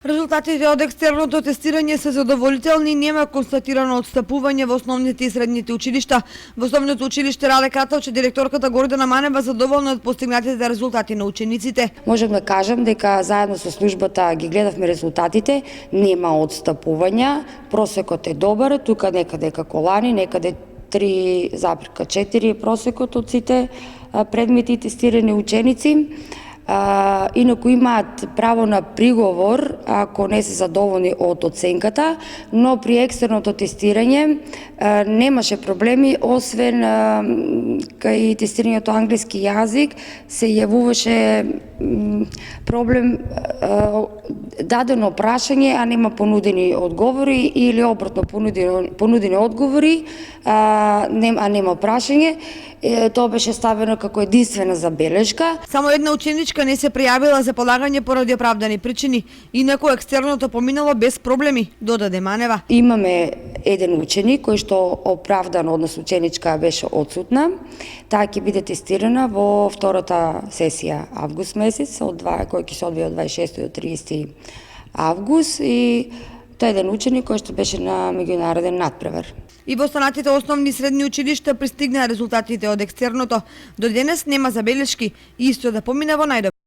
Резултатите од екстерното тестирање се задоволителни и нема констатирано отстапување во основните и средните училишта. Во Основното училиште Раде Каталче директорката Гордана Манева задоволна од постигнатите резултати на учениците. Можам да кажам дека заедно со службата ги гледавме резултатите, нема отстапувања, просекот е добар, тука некаде како лани, некаде 3,4 просекот од сите предмети и тестирани ученици. Инаку имаат право на приговор ако не се задоволни од оценката, но при екстерното тестирање немаше проблеми, освен кај тестирањето англиски јазик се јавуваше проблем дадено прашање, а нема понудени одговори, или обратно понудени одговори, а нема прашање. Тоа беше ставено како единствена забелешка. Само една ученичка не се пријавила за полагање поради оправдани причини, инаку екстерното поминало без проблеми, додаде Манева. Имаме еден ученик кој што оправдано, односно ученичка беше отсутна. Таа ќе биде тестирана во втората сесија август месец, кој ќе се одвие од 26 до 30 август, и тој еден ученик кој што беше на меѓународен натпревар. И во останатите основни и средни училишта пристигнаа резултатите од екстерното. До денес нема забелешки и исто да помина во најдобро.